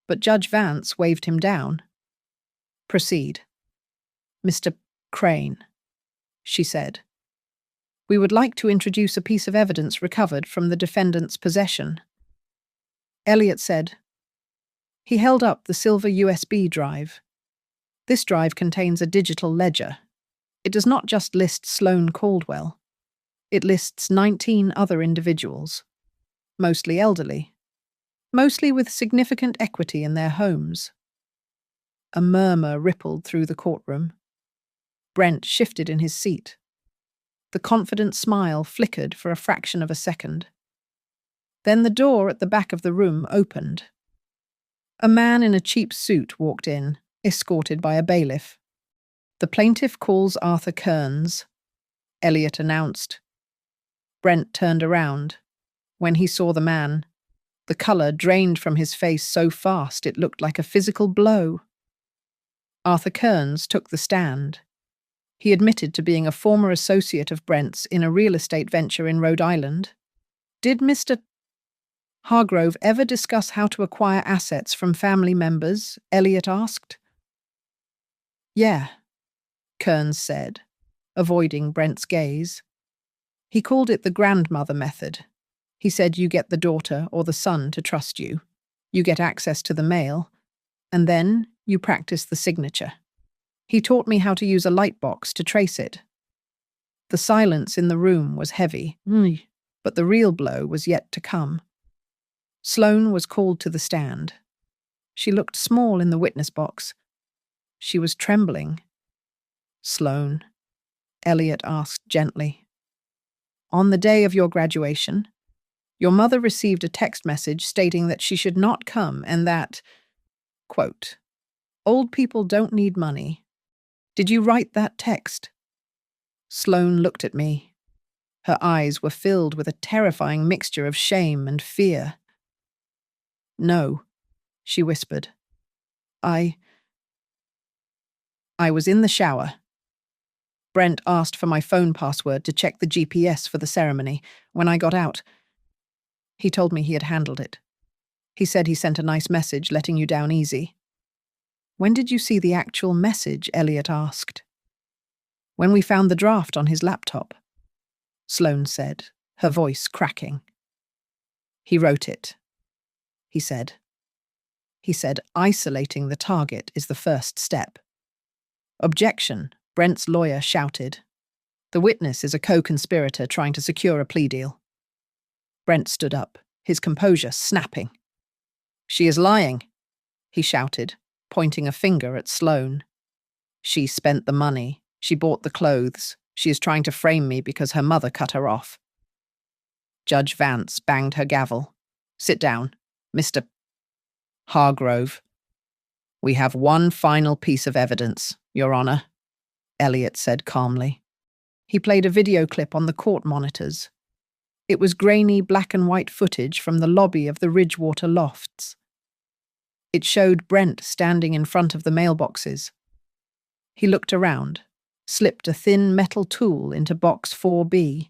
but Judge Vance waved him down. "Proceed." "Mr. Crane," she said, "we would like to introduce a piece of evidence recovered from the defendant's possession." Elliot said. He held up the silver USB drive. This drive contains a digital ledger. It does not just list Sloane Caldwell. It lists 19 other individuals, mostly elderly, mostly with significant equity in their homes. A murmur rippled through the courtroom. Brent shifted in his seat. The confident smile flickered for a fraction of a second. Then the door at the back of the room opened. A man in a cheap suit walked in, escorted by a bailiff. "The plaintiff calls Arthur Kearns," Elliot announced. Brent turned around. When he saw the man, The colour drained from his face so fast it looked like a physical blow. Arthur Kearns took the stand. He admitted to being a former associate of Brent's in a real estate venture in Rhode Island. Did Mr. Hargrove ever discuss how to acquire assets from family members? Elliot asked. Yeah, Kearns said, avoiding Brent's gaze. He called it the grandmother method. He said you get the daughter or the son to trust you. You get access to the mail, and then you practice the signature. He taught me how to use a lightbox to trace it. The silence in the room was heavy, but the real blow was yet to come. Sloane was called to the stand. She looked small in the witness box. She was trembling. Sloane, Elliot asked gently. On the day of your graduation, your mother received a text message stating that she should not come and that, quote, old people don't need money. Did you write that text? Sloane looked at me. Her eyes were filled with a terrifying mixture of shame and fear. No, she whispered. I was in the shower. Brent asked for my phone password to check the GPS for the ceremony. When I got out, he told me he had handled it. He said he sent a nice message letting you down easy. When did you see the actual message? Elliot asked. When we found the draft on his laptop, Sloane said, her voice cracking. He wrote it, he said. He said isolating the target is the first step. Objection, Brent's lawyer shouted. The witness is a co-conspirator trying to secure a plea deal. Brent stood up, his composure snapping. She is lying, he shouted, pointing a finger at Sloane. She spent the money. She bought the clothes. She is trying to frame me because her mother cut her off. Judge Vance banged her gavel. Sit down, Mr. Hargrove. We have one final piece of evidence, Your Honor, Elliot said calmly. He played a video clip on the court monitors. It was grainy black and white footage from the lobby of the Ridgewater Lofts. It showed Brent standing in front of the mailboxes. He looked around, slipped a thin metal tool into box 4B,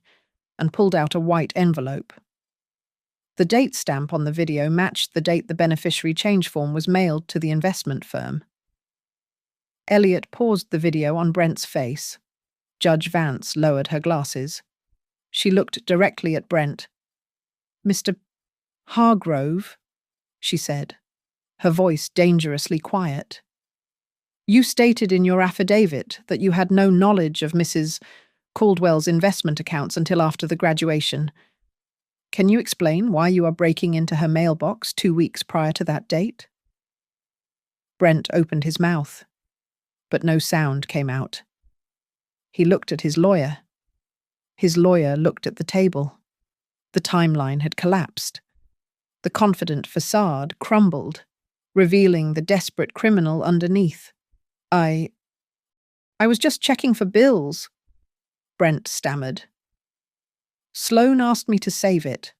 and pulled out a white envelope. The date stamp on the video matched the date the beneficiary change form was mailed to the investment firm. Elliot paused the video on Brent's face. Judge Vance lowered her glasses. She looked directly at Brent. Mr. Hargrove, she said, her voice dangerously quiet. You stated in your affidavit that you had no knowledge of Mrs. Caldwell's investment accounts until after the graduation. Can you explain why you are breaking into her mailbox 2 weeks prior to that date? Brent opened his mouth, but no sound came out. He looked at his lawyer. His lawyer looked at the table. The timeline had collapsed. The confident facade crumbled, revealing the desperate criminal underneath. I was just checking for bills, Brent stammered. Sloane asked me to save it.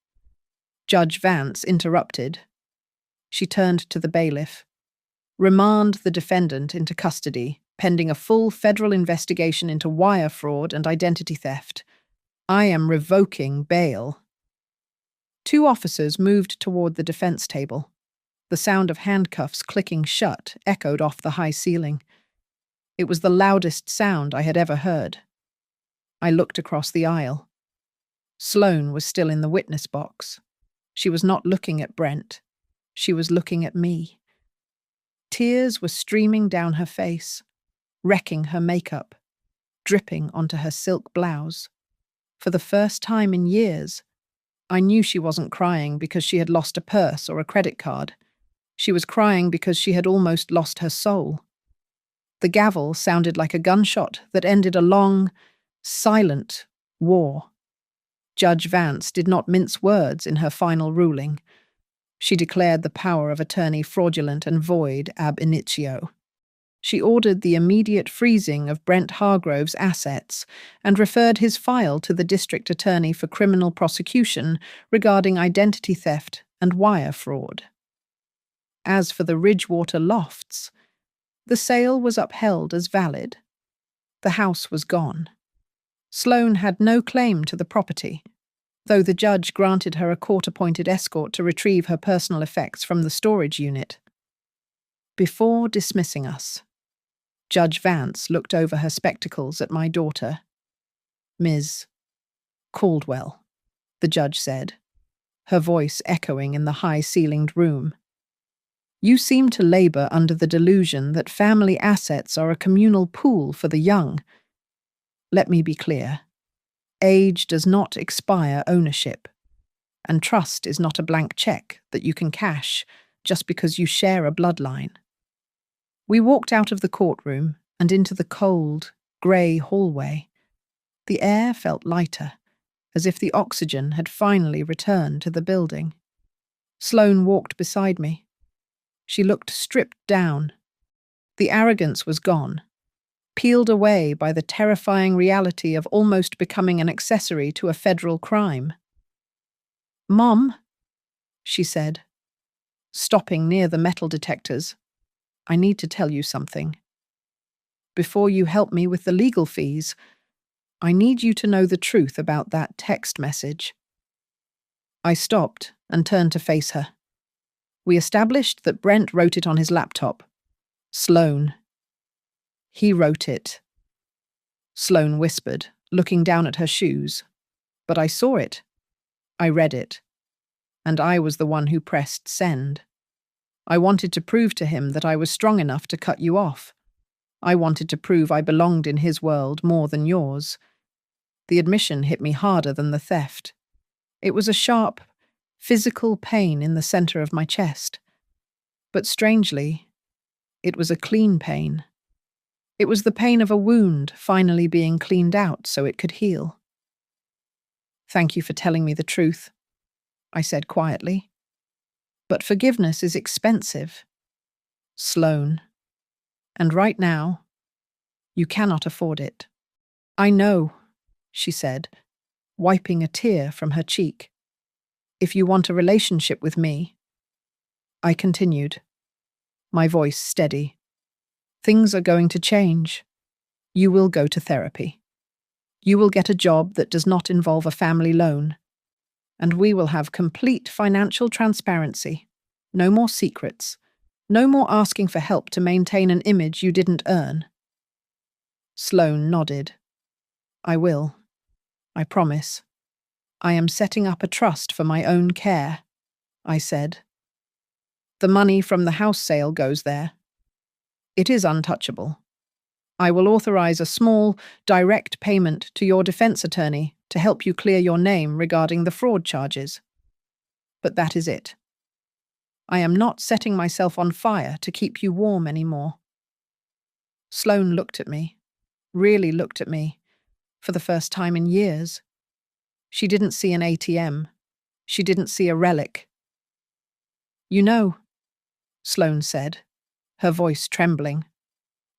Judge Vance interrupted. She turned to the bailiff. Remand the defendant into custody, pending a full federal investigation into wire fraud and identity theft. I am revoking bail. 2 officers moved toward the defense table. The sound of handcuffs clicking shut echoed off the high ceiling. It was the loudest sound I had ever heard. I looked across the aisle. Sloane was still in the witness box. She was not looking at Brent. She was looking at me. Tears were streaming down her face, wrecking her makeup, dripping onto her silk blouse. For the first time in years, I knew she wasn't crying because she had lost a purse or a credit card. She was crying because she had almost lost her soul. The gavel sounded like a gunshot that ended a long, silent war. Judge Vance did not mince words in her final ruling. She declared the power of attorney fraudulent and void ab initio. She ordered the immediate freezing of Brent Hargrove's assets and referred his file to the district attorney for criminal prosecution regarding identity theft and wire fraud. As for the Ridgewater lofts, the sale was upheld as valid. The house was gone. Sloane had no claim to the property, though the judge granted her a court-appointed escort to retrieve her personal effects from the storage unit. Before dismissing us, Judge Vance looked over her spectacles at my daughter. "Ms. Caldwell," the judge said, her voice echoing in the high-ceilinged room. "You seem to labor under the delusion that family assets are a communal pool for the young. Let me be clear. Age does not expire ownership, and trust is not a blank check that you can cash just because you share a bloodline." We walked out of the courtroom and into the cold, grey hallway. The air felt lighter, as if the oxygen had finally returned to the building. Sloane walked beside me. She looked stripped down. The arrogance was gone, peeled away by the terrifying reality of almost becoming an accessory to a federal crime. "Mom," she said, stopping near the metal detectors, "I need to tell you something. Before you help me with the legal fees, I need you to know the truth about that text message." I stopped and turned to face her. We established that Brent wrote it on his laptop. Sloane. "He wrote it," Sloane whispered, looking down at her shoes. "But I saw it. I read it. And I was the one who pressed send. I wanted to prove to him that I was strong enough to cut you off. I wanted to prove I belonged in his world more than yours." The admission hit me harder than the theft. It was a sharp, physical pain in the center of my chest. But strangely, it was a clean pain. It was the pain of a wound finally being cleaned out so it could heal. "Thank you for telling me the truth," I said quietly. "But forgiveness is expensive, Sloane. And right now, you cannot afford it." "I know," she said, wiping a tear from her cheek. "If you want a relationship with me," I continued, my voice steady, "things are going to change. You will go to therapy. You will get a job that does not involve a family loan. And we will have complete financial transparency. No more secrets. No more asking for help to maintain an image you didn't earn." Sloane nodded. "I will. I promise. I am setting up a trust for my own care," I said. "The money from the house sale goes there. It is untouchable. I will authorize a small, direct payment to your defense attorney to help you clear your name regarding the fraud charges. But that is it. I am not setting myself on fire to keep you warm anymore." Sloane looked at me, really looked at me, for the first time in years. She didn't see an ATM. She didn't see a relic. "You know," Sloane said, her voice trembling,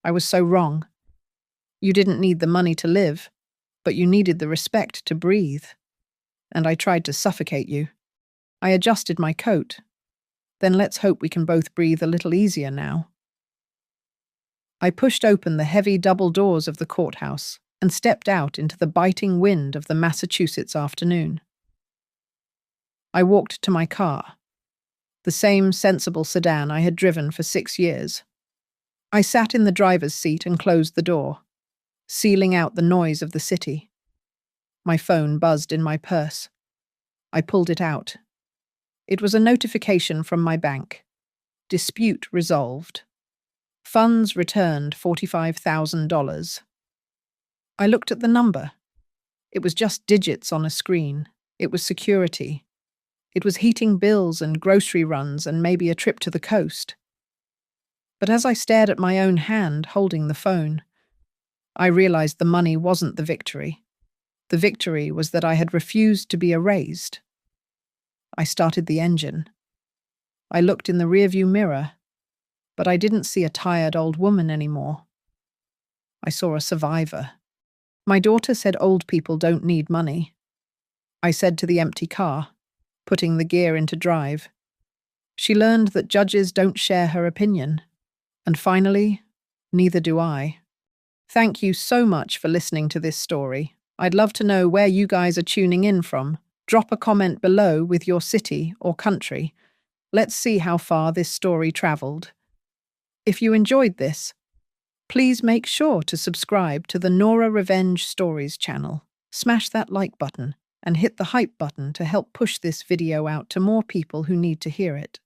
"I was so wrong. You didn't need the money to live, but you needed the respect to breathe. And I tried to suffocate you. I adjusted my coat. Then let's hope we can both breathe a little easier now." I pushed open the heavy double doors of the courthouse and stepped out into the biting wind of the Massachusetts afternoon. I walked to my car, the same sensible sedan I had driven for 6 years. I sat in the driver's seat and closed the door, sealing out the noise of the city. My phone buzzed in my purse. I pulled it out. It was a notification from my bank. Dispute resolved. Funds returned $45,000. I looked at the number. It was just digits on a screen. It was security. It was heating bills and grocery runs and maybe a trip to the coast. But as I stared at my own hand holding the phone, I realized the money wasn't the victory. The victory was that I had refused to be erased. I started the engine. I looked in the rearview mirror, but I didn't see a tired old woman anymore. I saw a survivor. My daughter said old people don't need money. I said to the empty car, putting the gear into drive, She learned that judges don't share her opinion. And finally, neither do I. Thank you so much for listening to this story. I'd love to know where you guys are tuning in from. Drop a comment below with your city or country. Let's see how far this story traveled. If you enjoyed this, please make sure to subscribe to the Nora Revenge Stories channel. Smash that like button and hit the hype button to help push this video out to more people who need to hear it.